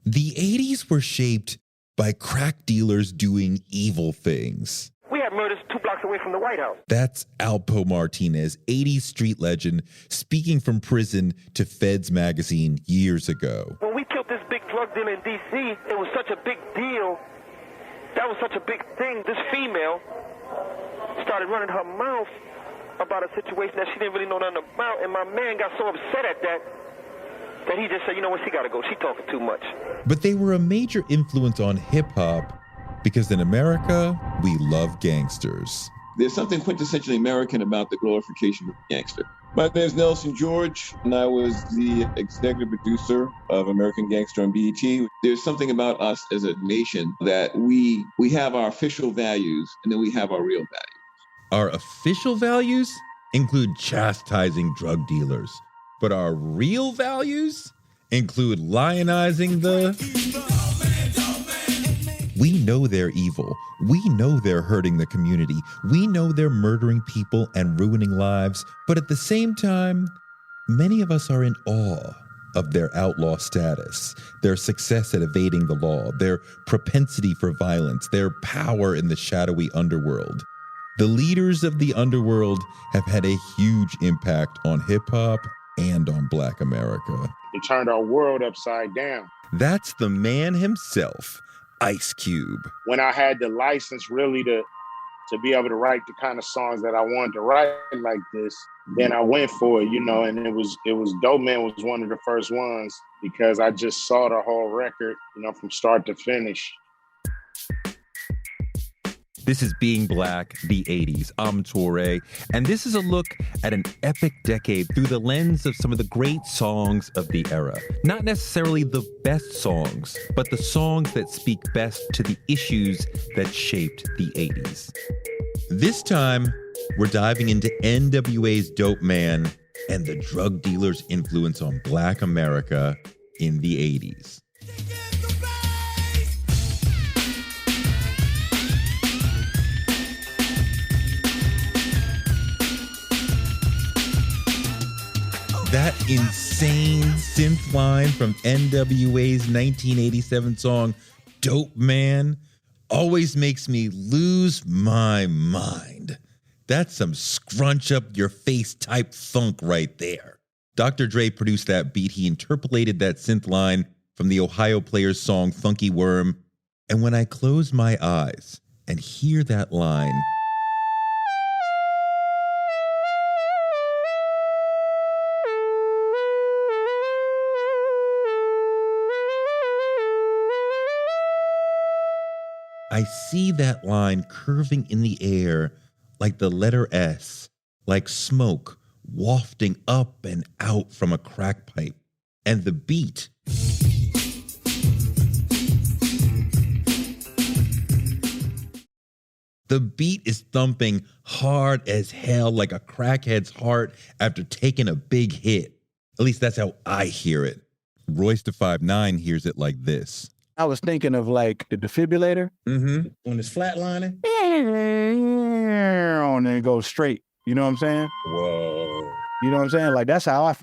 The 80s were shaped by crack dealers doing evil things. We had murders 2 blocks away from the White House. That's Alpo Martinez, 80s street legend, speaking from prison to Feds magazine years ago. When we killed this big drug dealer in D.C., it was such a big deal. That was such a big thing. This female started running her mouth about a situation that she didn't really know nothing about, and my man got so upset at that he just said, you know what, she got to go. She talking too much. But they were a major influence on hip-hop because in America, we love gangsters. There's something quintessentially American about the glorification of the gangster. My name is Nelson George, and I was the executive producer of American Gangster on BET. There's something about us as a nation that we have our official values, and then we have our real values. Our official values include chastising drug dealers, but our real values include lionizing the... We know they're evil. We know they're hurting the community. We know they're murdering people and ruining lives. But at the same time, many of us are in awe of their outlaw status, their success at evading the law, their propensity for violence, their power in the shadowy underworld. The leaders of the underworld have had a huge impact on hip-hop and on Black America. It turned our world upside down. That's the man himself, Ice Cube. When I had the license really to be able to write the kind of songs that I wanted to write like this, then I went for it, and it was Dopeman was one of the first ones because I just saw the whole record, from start to finish. This is Being Black, the 80s. I'm Torre, and this is a look at an epic decade through the lens of some of the great songs of the era. Not necessarily the best songs, but the songs that speak best to the issues that shaped the 80s. This time, we're diving into NWA's Dopeman and the drug dealer's influence on Black America in the 80s. That insane synth line from NWA's 1987 song, Dopeman, always makes me lose my mind. That's some scrunch up your face type funk right there. Dr. Dre produced that beat. He interpolated that synth line from the Ohio Players song Funky Worm. And when I close my eyes and hear that line, I see that line curving in the air like the letter S, like smoke wafting up and out from a crack pipe. And the beat, the beat is thumping hard as hell like a crackhead's heart after taking a big hit. At least that's how I hear it. Royce the 5'9" hears it like this. I was thinking of like the defibrillator. Mm-hmm. When it's flatlining. And then it goes straight. You know what I'm saying? Whoa. You know what I'm saying? Like that's how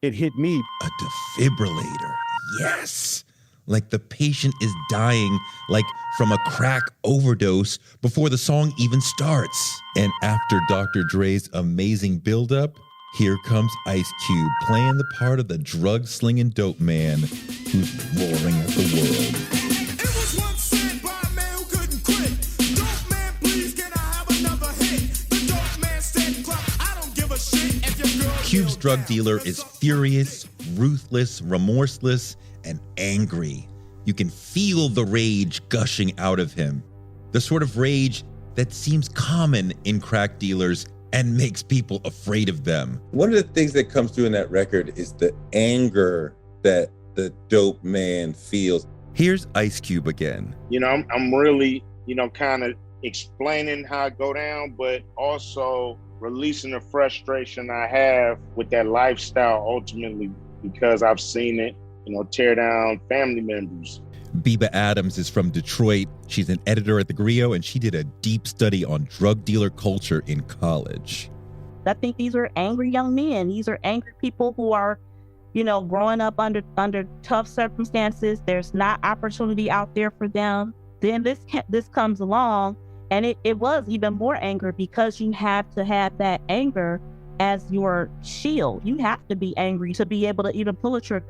it hit me. A defibrillator. Yes. Like the patient is dying, like from a crack overdose before the song even starts. And after Dr. Dre's amazing buildup, here comes Ice Cube playing the part of the drug-slinging dope man who's roaring at the world. It was once said by a man who couldn't quit. Dope man, please, can I have another hit? The dope man said, I don't give a shit if your girl... Cube's drug dealer is furious, ruthless, remorseless, and angry. You can feel the rage gushing out of him. The sort of rage that seems common in crack dealers and makes people afraid of them. One of the things that comes through in that record is the anger that the dope man feels. Here's Ice Cube again. I'm really, kind of explaining how I go down, but also releasing the frustration I have with that lifestyle ultimately because I've seen it, tear down family members. Biba Adams is from Detroit. She's an editor at The Griot, and she did a deep study on drug dealer culture in college. I think these are angry young men. These are angry people who are, growing up under tough circumstances, there's not opportunity out there for them. Then this comes along, and it was even more anger, because you have to have that anger as your shield. You have to be angry to be able to even pull a trigger,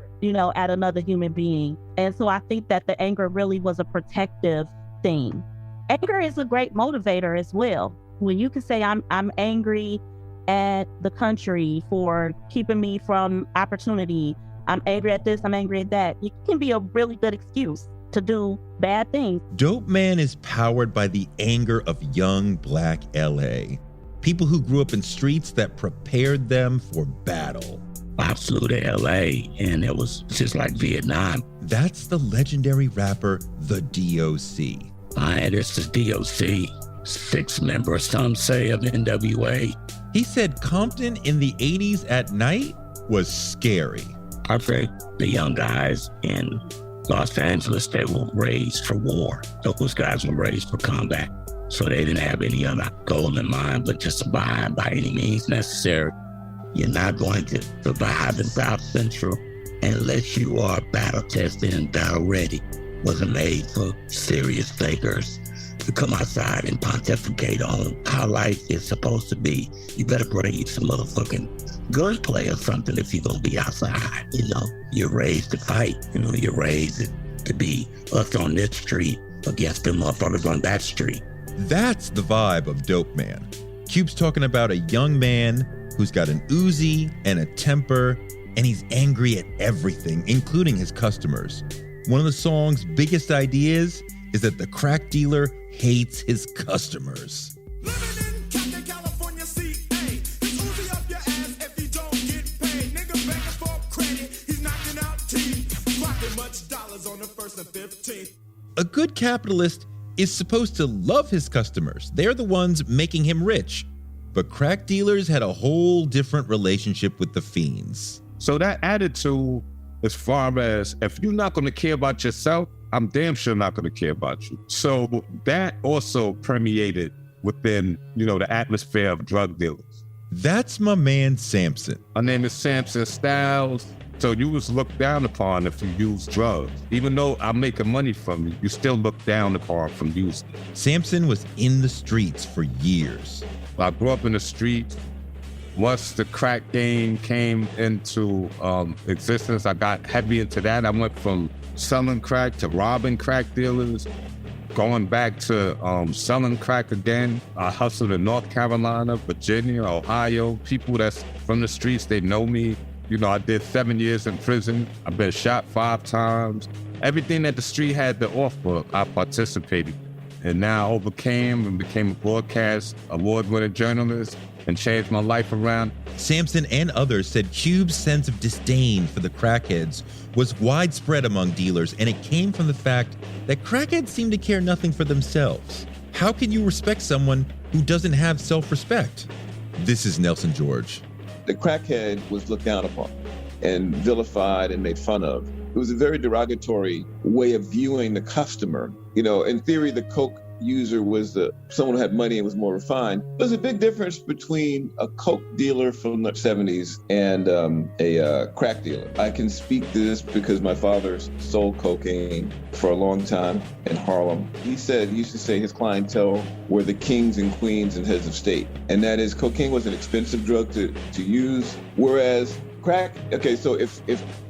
at another human being. And so I think that the anger really was a protective thing. Anger is a great motivator as well. When you can say, I'm angry at the country for keeping me from opportunity, I'm angry at this, I'm angry at that, it can be a really good excuse to do bad things. Dopeman is powered by the anger of young Black LA. People who grew up in streets that prepared them for battle. I flew to LA and it was just like Vietnam. That's the legendary rapper, the D.O.C. This is D.O.C, 6-member, some say, of NWA. He said Compton in the 80s at night was scary. I think the young guys in Los Angeles, they were raised for war. Those guys were raised for combat. So they didn't have any other goal in mind but to survive by any means necessary. You're not going to survive in South Central unless you are battle tested and battle ready. Wasn't made for serious thinkers to come outside and pontificate on how life is supposed to be. You better bring you some motherfucking gunplay or something if you're gonna be outside. You're raised to fight. You're raised to be us on this street against them motherfuckers on that street. That's the vibe of Dopeman. Cube's talking about a young man who's got an Uzi and a temper, and he's angry at everything, including his customers. One of the song's biggest ideas is that the crack dealer hates his customers. Living in Compton, California, CA. He's Uzi up your ass if you don't get paid. Nigga begging for credit, he's knocking out teeth. Clocking much dollars on the 1st and 15th. A good capitalist is supposed to love his customers. They're the ones making him rich. But crack dealers had a whole different relationship with the fiends. So that attitude, as far as if you're not going to care about yourself, I'm damn sure not going to care about you. So that also permeated within, the atmosphere of drug dealers. That's my man Samson. My name is Samson Styles. So you was looked down upon if you use drugs. Even though I'm making money from you, you still look down upon from using it. Samson was in the streets for years. I grew up in the streets. Once the crack game came into existence, I got heavy into that. I went from selling crack to robbing crack dealers, going back to selling crack again. I hustled in North Carolina, Virginia, Ohio. People that's from the streets, they know me. I did 7 years in prison. I've been shot 5 times. Everything that the street had to offer, I participated. And now I overcame and became a broadcast award-winning journalist and changed my life around. Samson and others said Cube's sense of disdain for the crackheads was widespread among dealers, and it came from the fact that crackheads seem to care nothing for themselves. How can you respect someone who doesn't have self-respect? This is Nelson George. The crackhead was looked down upon and vilified and made fun of. It was a very derogatory way of viewing the customer. In theory, the coke user was someone who had money and was more refined. There's a big difference between a coke dealer from the 70s and a crack dealer. I can speak to this because my father sold cocaine for a long time in Harlem. He used to say his clientele were the kings and queens and heads of state. And that is, cocaine was an expensive drug to use, whereas crack, okay, so if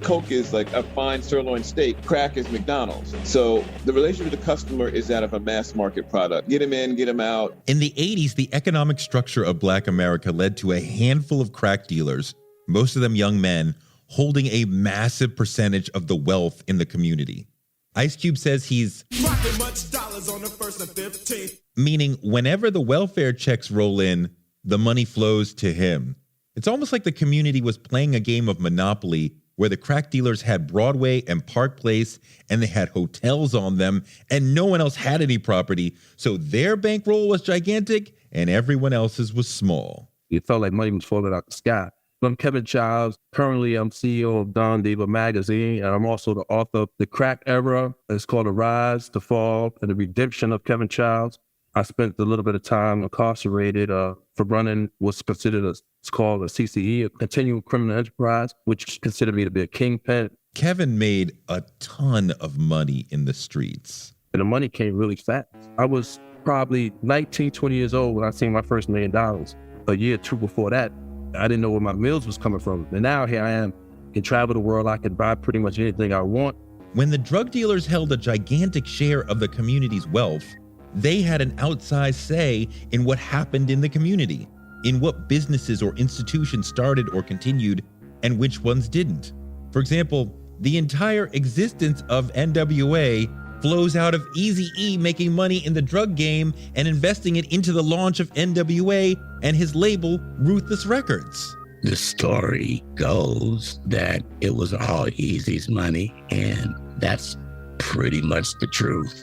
coke is like a fine sirloin steak, crack is McDonald's. So the relationship with the customer is that of a mass market product. Get him in, get him out. In the 80s, the economic structure of Black America led to a handful of crack dealers, most of them young men, holding a massive percentage of the wealth in the community. Ice Cube says he's Clocking much dollars on the 1st and 15th. Meaning whenever the welfare checks roll in, the money flows to him. It's almost like the community was playing a game of Monopoly where the crack dealers had Broadway and Park Place and they had hotels on them and no one else had any property. So their bankroll was gigantic and everyone else's was small. It felt like money was falling out the sky. I'm Kevin Childs. Currently, I'm CEO of Don Diva magazine, and I'm also the author of The Crack Era. It's called The Rise, The Fall, and The Redemption of Kevin Childs. I spent a little bit of time incarcerated for running what's considered it's called a CCE, a continual criminal enterprise, which considered me to be a kingpin. Kevin made a ton of money in the streets. And the money came really fast. I was probably 19, 20 years old when I seen my first $1 million. A year or two before that, I didn't know where my meals was coming from. And now here I am, can travel the world, I can buy pretty much anything I want. When the drug dealers held a gigantic share of the community's wealth, they had an outsized say in what happened in the community, in what businesses or institutions started or continued, and which ones didn't. For example, the entire existence of NWA flows out of Eazy-E making money in the drug game and investing it into the launch of NWA and his label, Ruthless Records. The story goes that it was all Eazy's money, and that's pretty much the truth.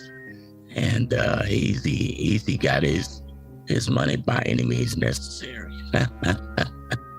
And Eazy got his money by any means necessary.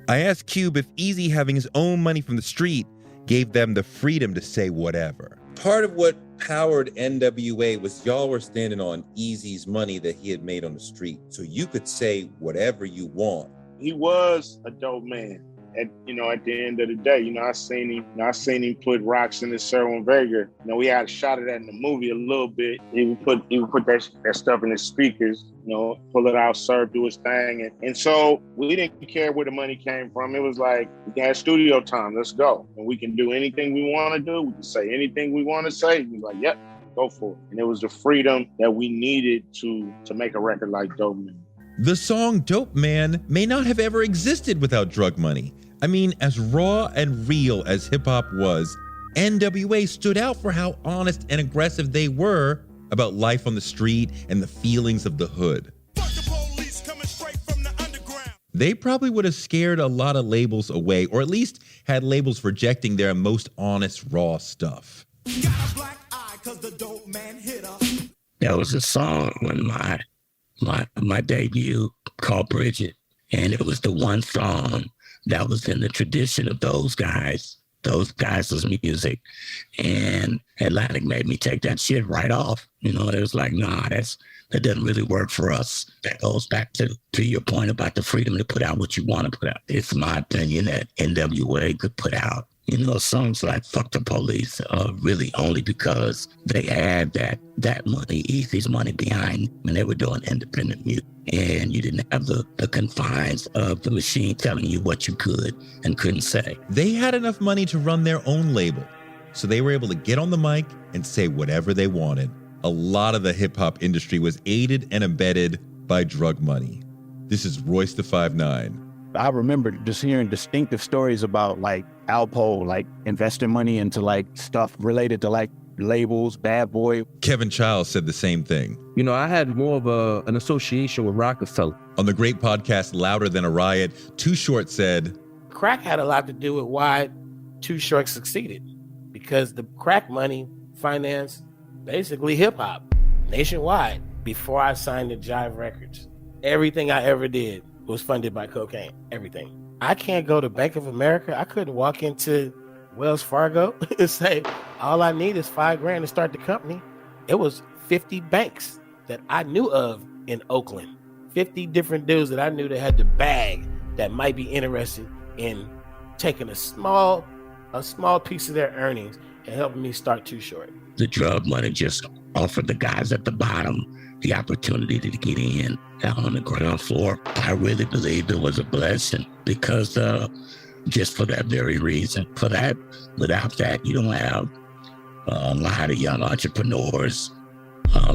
I asked Cube if Eazy having his own money from the street gave them the freedom to say whatever. Part of what powered NWA was y'all were standing on Eazy's money that he had made on the street. So you could say whatever you want. He was a dope man. At the end of the day, I seen him put rocks in his Sherwin Vega. We had a shot of that in the movie a little bit. He would put that stuff in his speakers, pull it out, serve, do his thing. And so we didn't care where the money came from. It was like, we had studio time, let's go. And we can do anything we want to do. We can say anything we want to say. He was like, yep, go for it. And it was the freedom that we needed to make a record like Dopeman. The song Dopeman may not have ever existed without drug money. I mean, as raw and real as hip-hop was, NWA stood out for how honest and aggressive they were about life on the street and the feelings of the hood. They probably would have scared a lot of labels away, or at least had labels rejecting their most honest, raw stuff. There was a song when my debut called Bridget, and it was the one song that was in the tradition of those guys' music. And Atlantic made me take that shit right off. It was like, nah, that doesn't really work for us. That goes back to your point about the freedom to put out what you want to put out. It's my opinion that NWA could put out, songs like Fuck the Police, really only because they had that money, Eazy's money behind them, and they were doing independent music. And you didn't have the confines of the machine telling you what you could and couldn't say. They had enough money to run their own label, so they were able to get on the mic and say whatever they wanted. A lot of the hip-hop industry was aided and abetted by drug money. This is Royce the 5'9". I remember just hearing distinctive stories about like Alpo, like investing money into like stuff related to like labels, Bad Boy. Kevin Childs said the same thing. I had more of an association with Rockefeller. On the great podcast Louder Than a Riot, Too Short said, crack had a lot to do with why Too Short succeeded, because the crack money financed basically hip hop nationwide. Before I signed to Jive Records, everything I ever did was funded by cocaine, everything. I can't go to Bank of America. I couldn't walk into Wells Fargo and say, all I need is $5,000 to start the company. It was 50 banks that I knew of in Oakland, 50 different dudes that I knew that had the bag that might be interested in taking a small piece of their earnings and helping me start Too Short. The drug money just offered the guys at the bottom the opportunity to get in down on the ground floor. I really believed it was a blessing because just for that very reason. Without that, you don't have a lot of young entrepreneurs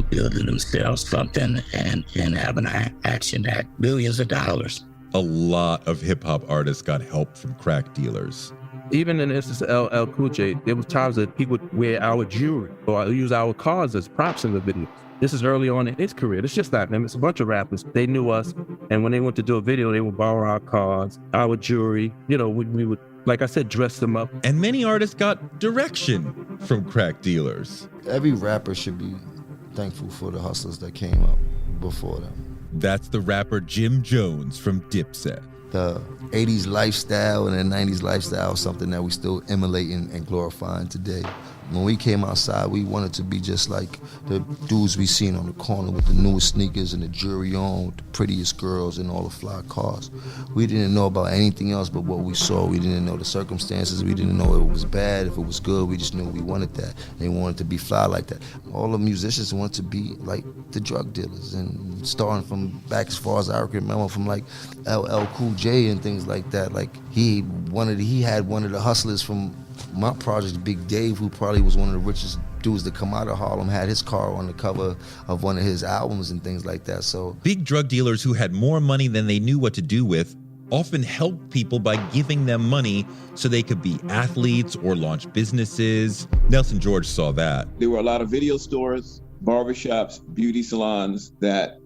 building themselves something and having action at millions of dollars. A lot of hip-hop artists got help from crack dealers. Even in the instance of LL Cool J, there was times that he would wear our jewelry or use our cars as props in the video. This is early on in his career. It's just like them. It's a bunch of rappers. They knew us, and when they went to do a video, they would borrow our cars, our jewelry. We would, like I said, dress them up. And many artists got direction from crack dealers. Every rapper should be thankful for the hustlers that came up before them. That's the rapper Jim Jones from Dipset. The 80s lifestyle and the 90s lifestyle is something that we still emulating and glorifying today. When we came outside, we wanted to be just like the dudes we seen on the corner with the newest sneakers and the jewelry on, with the prettiest girls and all the fly cars. We didn't know about anything else but what we saw. We didn't know the circumstances. We didn't know if it was bad, if it was good. We just knew we wanted that. They wanted to be fly like that. All the musicians wanted to be like the drug dealers, and starting from back as far as I can remember, from like LL Cool J and things like that. Like he had one of the hustlers from my project, Big Dave, who probably was one of the richest dudes to come out of Harlem, had his car on the cover of one of his albums and things like that. So big drug dealers who had more money than they knew what to do with often helped people by giving them money so they could be athletes or launch businesses. Nelson George saw that. There were a lot of video stores, barbershops, beauty salons that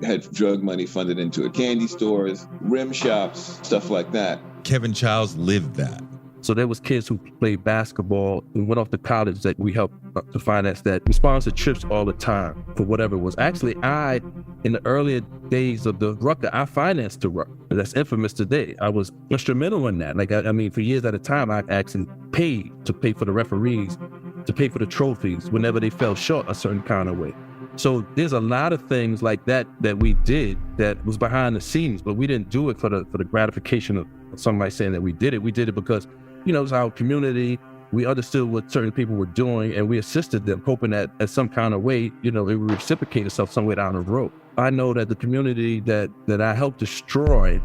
had drug money funded into it. Candy stores, rim shops, stuff like that. Kevin Childs lived that. So there was kids who played basketball and went off to college that we helped to finance that. We sponsored trips all the time for whatever it was. Actually, in the earlier days of the Rucker, I financed the Rucker. That's infamous today. I was instrumental in that. Like, I mean, for years at a time, I actually paid to pay for the referees, to pay for the trophies whenever they fell short a certain kind of way. So there's a lot of things like that we did that was behind the scenes, but we didn't do it for the gratification of somebody saying that we did it. We did it because, you know, it was our community. We understood what certain people were doing, and we assisted them, hoping that at some kind of way, you know, it would reciprocate itself somewhere down the road. I know that the community that I helped destroy,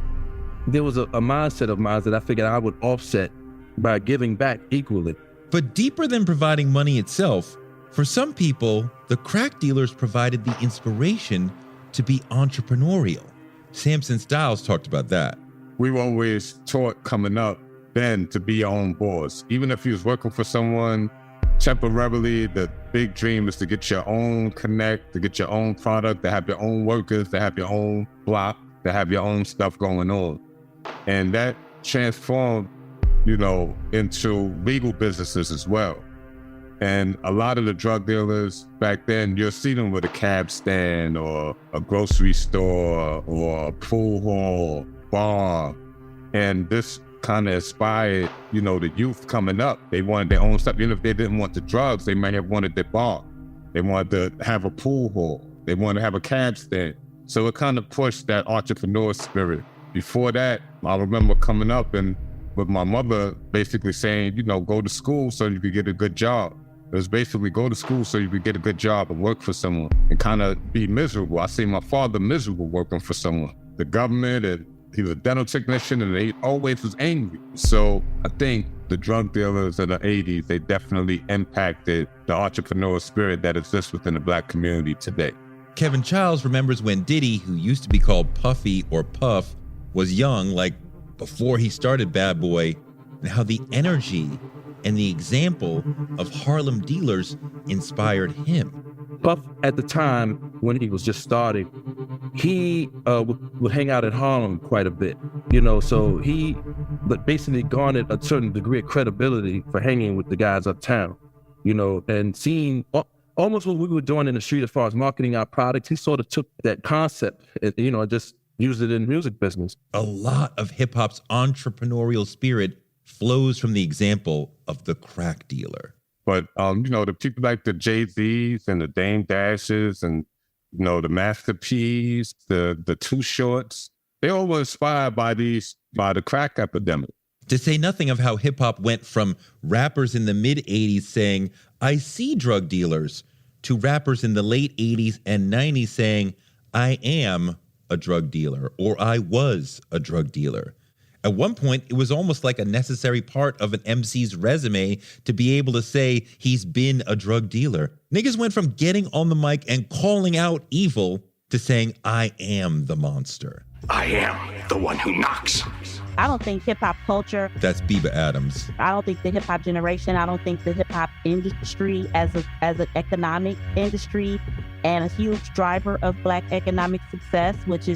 there was a mindset of mine that I figured I would offset by giving back equally. But deeper than providing money itself, for some people, the crack dealers provided the inspiration to be entrepreneurial. Samson Styles talked about that. We were always taught coming up then to be your own boss. Even if you was working for someone temporarily, the big dream is to get your own connect, to get your own product, to have your own workers, to have your own block, to have your own stuff going on. And that transformed, you know, into legal businesses as well. And a lot of the drug dealers back then, you'll see them with a cab stand or a grocery store or a pool hall, bar. And this kind of inspired, you know, the youth coming up. They wanted their own stuff. Even if they didn't want the drugs, they may have wanted their bar. They wanted to have a pool hall. They wanted to have a cab stand. So it kind of pushed that entrepreneur spirit. Before that, I remember coming up and with my mother basically saying, you know, go to school so you could get a good job. It was basically go to school so you could get a good job and work for someone and kind of be miserable. I see my father miserable working for someone. The government, and he was a dental technician, and he always was angry. So I think the drug dealers of the 80s, they definitely impacted the entrepreneurial spirit that exists within the Black community today. Kevin Childs remembers when Diddy, who used to be called Puffy or Puff, was young, like before he started Bad Boy, and how the energy and the example of Harlem dealers inspired him. Puff, at the time when he was just starting, he would hang out in Harlem quite a bit, you know, so he basically garnered a certain degree of credibility for hanging with the guys uptown, you know, and seeing almost what we were doing in the street as far as marketing our products. He sort of took that concept and, you know, just used it in the music business. A lot of hip hop's entrepreneurial spirit flows from the example of the crack dealer. But, you know, the people like the Jay-Z's and the Dame Dashes and, you know, the Master P's, the Too Shorts, they all were inspired by the crack epidemic. To say nothing of how hip hop went from rappers in the mid-'80s saying, I see drug dealers, to rappers in the late 80s and 90s saying, I am a drug dealer, or I was a drug dealer. At one point, it was almost like a necessary part of an MC's resume to be able to say he's been a drug dealer. Niggas went from getting on the mic and calling out evil to saying, I am the monster. I am the one who knocks. I don't think hip-hop culture... That's Biba Adams. I don't think the hip-hop generation, I don't think the hip-hop industry as an economic industry and a huge driver of Black economic success, which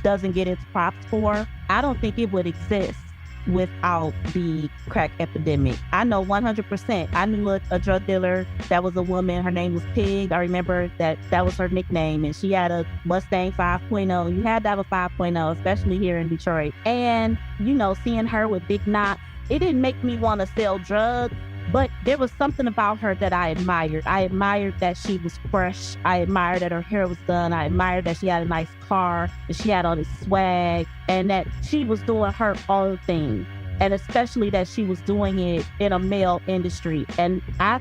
doesn't get its props for, I don't think it would exist without the crack epidemic. I know 100%. I knew a drug dealer that was a woman. Her name was Pig. I remember that was her nickname, and she had a Mustang 5.0. You had to have a 5.0, especially here in Detroit. And, you know, seeing her with big knots, it didn't make me want to sell drugs, But there was something about her that I admired. I admired that she was fresh. I admired that her hair was done. I admired that she had a nice car, and she had all this swag, and that she was doing her own thing. And especially that she was doing it in a male industry. And I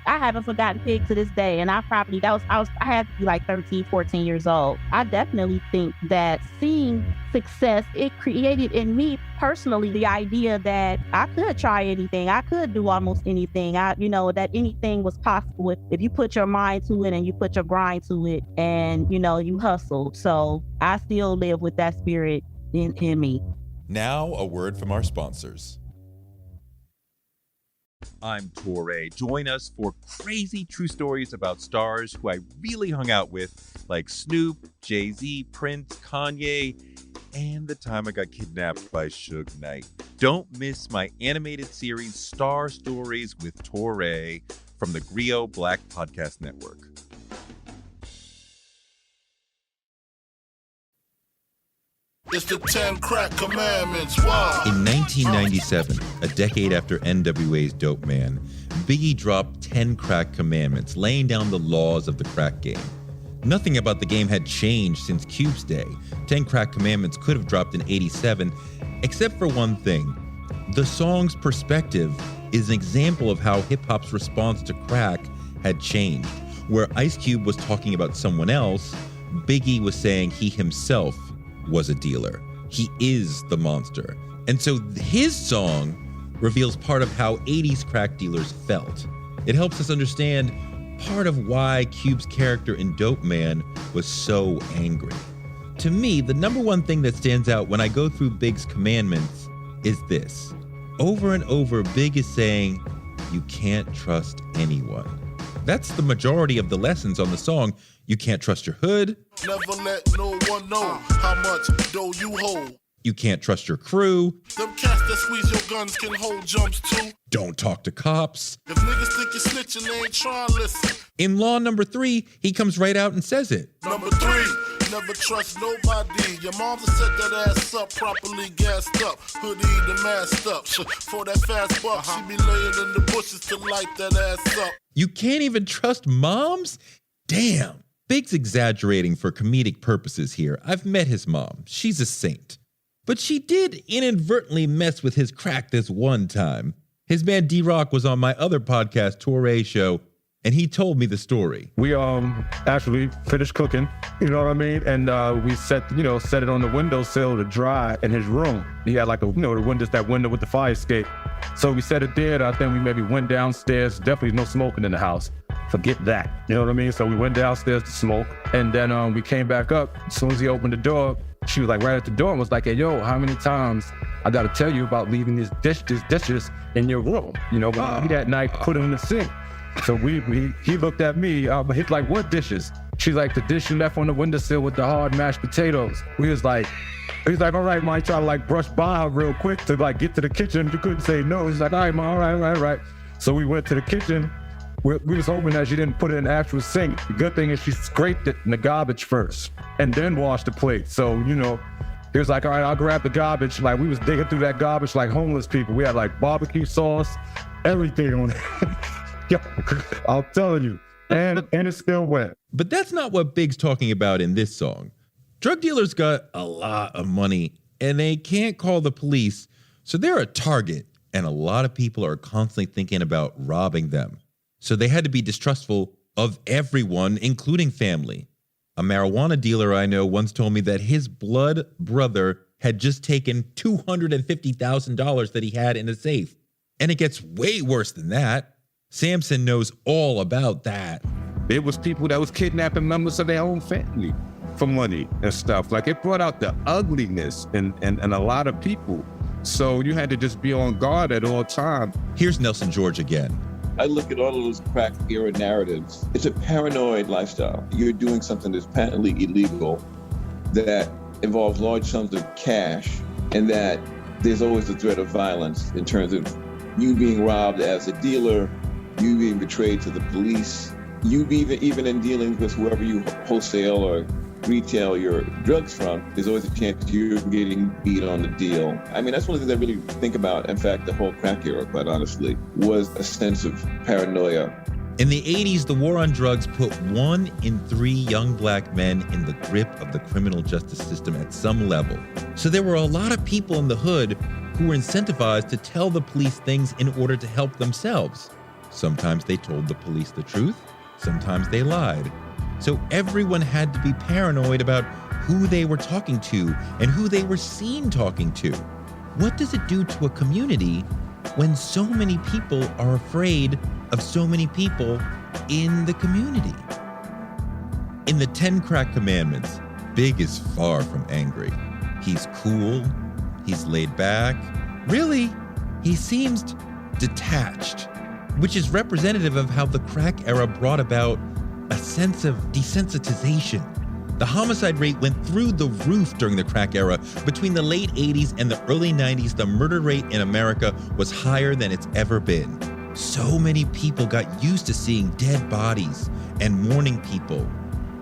haven't forgotten Pig to this day. And I had to be like 13, 14 years old. I definitely think that seeing success, it created in me personally the idea that I could try anything. I could do almost anything. That anything was possible if you put your mind to it and you put your grind to it and, you hustled. So I still live with that spirit in me. Now, a word from our sponsors. I'm Torre. Join us for crazy true stories about stars who I really hung out with, like Snoop, Jay-Z, Prince, Kanye, and the time I got kidnapped by Suge Knight. Don't miss my animated series, Star Stories with Torre, from the Griot Black Podcast Network. It's the 10 crack commandments. Why? In 1997, a decade after NWA's Dopeman, Biggie dropped 10 crack commandments, laying down the laws of the crack game. Nothing about the game had changed since Cube's day. 10 crack commandments could have dropped in 87, except for one thing. The song's perspective is an example of how hip-hop's response to crack had changed. Where Ice Cube was talking about someone else, Biggie was saying he himself was a dealer. He is the monster. And so his song reveals part of how 80s crack dealers felt. It helps us understand part of why Cube's character in Dopeman was so angry. To me, the number one thing that stands out when I go through Big's commandments is this. Over and over, Big is saying, you can't trust anyone. That's the majority of the lessons on the song. You can't trust your hood. Never let no one know how much dough you hold. You can't trust your crew. Them cats that squeeze your guns can hold jumps too. Don't talk to cops. If niggas think you're snitching, they ain't trying to listen. In law number 3, he comes right out and says it. Number 3, never trust nobody. Your mom set that ass up, properly gassed up, hoodie the masked up. For that fast buck, she be laying in the bushes to light that ass up. You can't even trust moms? Damn. Big's exaggerating for comedic purposes here. I've met his mom. She's a saint. But she did inadvertently mess with his crack this one time. His man D.O.C was on my other podcast, Torre Show, and he told me the story. We actually finished cooking, you know what I mean? And we set it on the windowsill to dry in his room. He had like that window with the fire escape. So we set it there, and I think we maybe went downstairs. Definitely no smoking in the house. Forget that, you know what I mean? So we went downstairs to smoke, and then we came back up. As soon as he opened the door, she was like right at the door and was like, hey, yo, how many times I gotta tell you about leaving these dishes in your room? You know, when he that night put them in the sink. So he looked at me, he's like, what dishes? She's like, the dish you left on the windowsill with the hard mashed potatoes. He's like, all right, ma, try to like brush by real quick to like get to the kitchen. You couldn't say no. He's like, all right, ma, all right. So we went to the kitchen. We was hoping that she didn't put it in the actual sink. The good thing is she scraped it in the garbage first and then washed the plate. So, he was like, all right, I'll grab the garbage. Like, we was digging through that garbage like homeless people. We had like barbecue sauce, everything on it. Yo, I'm telling you. And it still went. But that's not what Big's talking about in this song. Drug dealers got a lot of money and they can't call the police, so they're a target, and a lot of people are constantly thinking about robbing them. So they had to be distrustful of everyone, including family. A marijuana dealer I know once told me that his blood brother had just taken $250,000 that he had in a safe. And it gets way worse than that. Samson knows all about that. It was people that was kidnapping members of their own family for money and stuff. Like, it brought out the ugliness in a lot of people. So you had to just be on guard at all times. Here's Nelson George again. I look at all of those crack era narratives. It's a paranoid lifestyle. You're doing something that's patently illegal that involves large sums of cash, and that there's always the threat of violence in terms of you being robbed as a dealer, you being betrayed to the police, you even in dealings with whoever you wholesale or retail your drugs from, there's always a chance you're getting beat on the deal. I mean, that's one of the things I really think about. In fact, the whole crack era, quite honestly, was a sense of paranoia. In the 80s, the war on drugs put 1 in 3 young black men in the grip of the criminal justice system at some level. So there were a lot of people in the hood who were incentivized to tell the police things in order to help themselves. Sometimes they told the police the truth, sometimes they lied. So everyone had to be paranoid about who they were talking to and who they were seen talking to. What does it do to a community when so many people are afraid of so many people in the community? In the 10 Crack Commandments, Big is far from angry. He's cool, he's laid back. Really, he seems detached, which is representative of how the crack era brought about a sense of desensitization. The homicide rate went through the roof during the crack era. Between the late 80s and the early 90s, the murder rate in America was higher than it's ever been. So many people got used to seeing dead bodies and mourning people,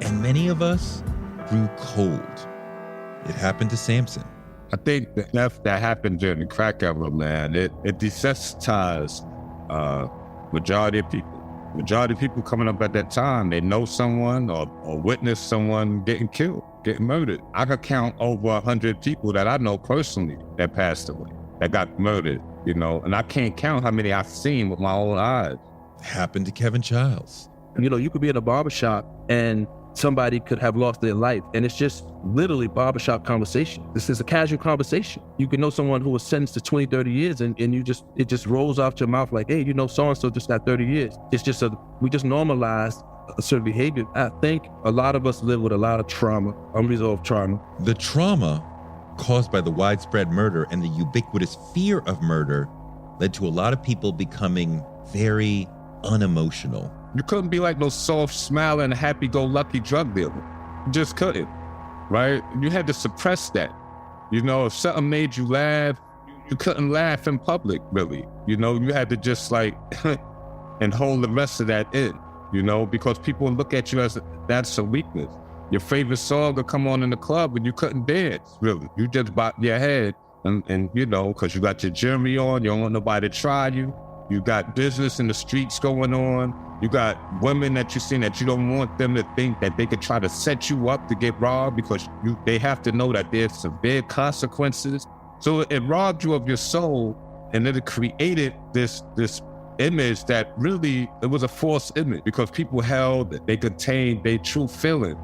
and many of us grew cold. It happened to Samson. I think the death that happened during the crack era, man, it desensitized majority of people. Majority of people coming up at that time, they know someone or witness someone getting killed, getting murdered. I could count over 100 people that I know personally that passed away, that got murdered, you know, and I can't count how many I've seen with my own eyes. Happened to Kevin Childs. You know, you could be in a barbershop and somebody could have lost their life, and it's just literally barbershop conversation. This is a casual conversation. You can know someone who was sentenced to 20, 30 years, and it just rolls off your mouth like, hey, you know, so-and-so just got 30 years. It's just we just normalized a certain behavior. I think a lot of us live with a lot of trauma, unresolved trauma. The trauma caused by the widespread murder and the ubiquitous fear of murder led to a lot of people becoming very unemotional. You couldn't be like no soft, smiling, happy-go-lucky drug dealer. You just couldn't, right? You had to suppress that. You know, if something made you laugh, you couldn't laugh in public, really. You know, you had to just like, and hold the rest of that in, you know, because people would look at you as that's a weakness. Your favorite song would come on in the club and you couldn't dance, really. You just bop your head and you know, because you got your jury on, you don't want nobody to try you. You got business in the streets going on. You got women that you see that you don't want them to think that they could try to set you up to get robbed because they have to know that there's severe consequences. So it robbed you of your soul, and then it created this image that really, it was a false image because people held that they contained their true feeling,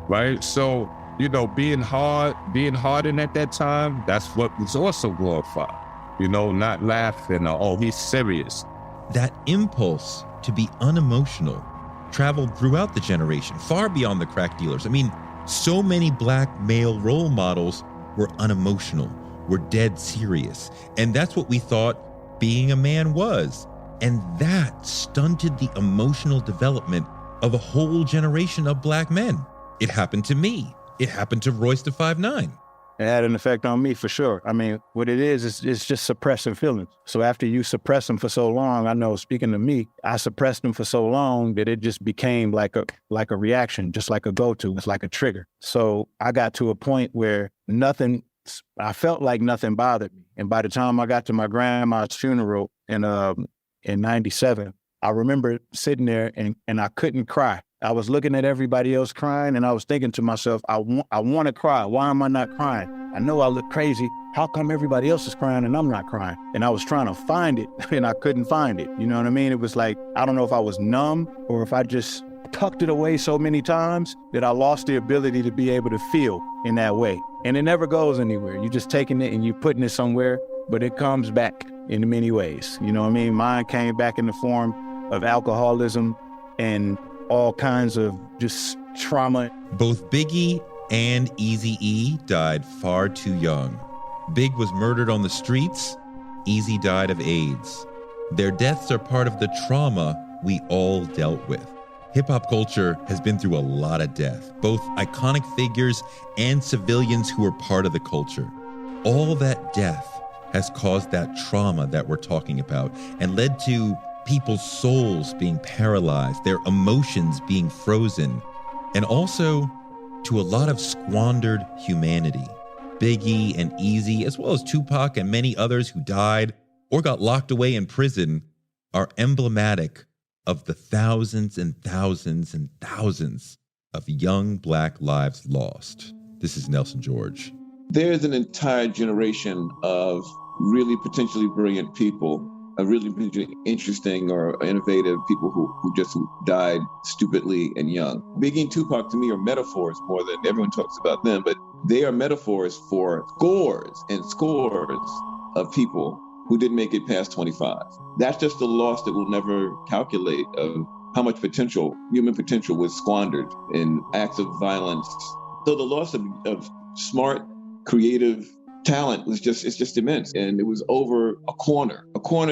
right? So, you know, being hardened at that time, that's what was also glorified. You know, not laughing or, oh, he's serious. That impulse to be unemotional traveled throughout the generation, far beyond the crack dealers. I mean, so many black male role models were unemotional, were dead serious. And that's what we thought being a man was. And that stunted the emotional development of a whole generation of black men. It happened to me. It happened to Royce the 5'9". It had an effect on me for sure. I mean, what it is it's just suppressing feelings. So after you suppress them for so long, I know, speaking to me, I suppressed them for so long that it just became like a reaction, just like a go-to. It's like a trigger. So I got to a point where I felt like nothing bothered me. And by the time I got to my grandma's funeral in 97, I remember sitting there and I couldn't cry. I was looking at everybody else crying and I was thinking to myself, I want to cry. Why am I not crying? I know I look crazy. How come everybody else is crying and I'm not crying? And I was trying to find it and I couldn't find it. You know what I mean? It was like, I don't know if I was numb or if I just tucked it away so many times that I lost the ability to be able to feel in that way. And it never goes anywhere. You're just taking it and you're putting it somewhere, but it comes back in many ways. You know what I mean? Mine came back in the form of alcoholism and all kinds of just trauma. Both Biggie and Eazy-E died far too young. Big was murdered on the streets. Eazy died of AIDS. Their deaths are part of the trauma we all dealt with. Hip-hop culture has been through a lot of death, both iconic figures and civilians who were part of the culture. All that death has caused that trauma that we're talking about and led to people's souls being paralyzed, their emotions being frozen, and also to a lot of squandered humanity. Biggie and Eazy, as well as Tupac and many others who died or got locked away in prison, are emblematic of the thousands and thousands and thousands of young Black lives lost. This is Nelson George. There's an entire generation of really potentially brilliant people, really interesting or innovative people who just died stupidly and young. Biggie and Tupac to me are metaphors more than everyone talks about them, but they are metaphors for scores and scores of people who didn't make it past 25. That's just a loss that we'll never calculate of how much potential, human potential, was squandered in acts of violence. So the loss of smart, creative talent was just immense. And it was over a corner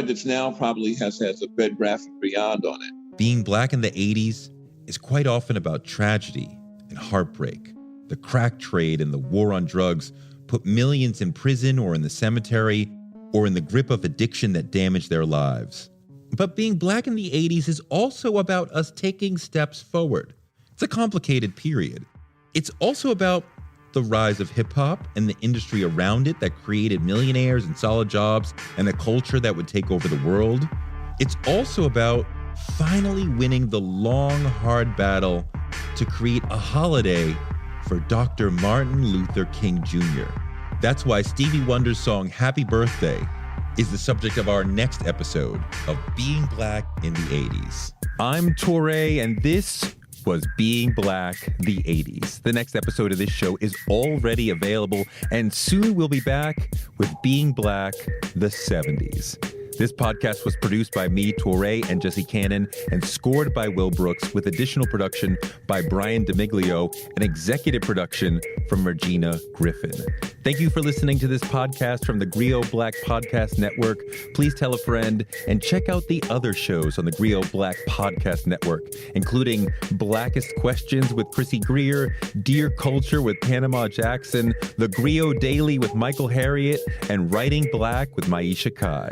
that's now probably has a red graphic beyond on it. Being Black in the 80s is quite often about tragedy and heartbreak. The crack trade and the war on drugs put millions in prison or in the cemetery or in the grip of addiction that damaged their lives. But being Black in the 80s is also about us taking steps forward. It's a complicated period. It's also about the rise of hip-hop and the industry around it that created millionaires and solid jobs and a culture that would take over the world. It's also about finally winning the long, hard battle to create a holiday for Dr. Martin Luther King Jr. That's why Stevie Wonder's song Happy Birthday is the subject of our next episode of Being Black in the 80s. I'm Touré, and this was Being Black, the 80s. The next episode of this show is already available, and soon we'll be back with Being Black, the 70s. This podcast was produced by me, Touré, and Jesse Cannon, and scored by Will Brooks, with additional production by Brian DeMiglio and executive production from Regina Griffin. Thank you for listening to this podcast from the Griot Black Podcast Network. Please tell a friend and check out the other shows on the Griot Black Podcast Network, including Blackest Questions with Chrissy Greer, Dear Culture with Panama Jackson, The Griot Daily with Michael Harriot, and Writing Black with Maisha Kai.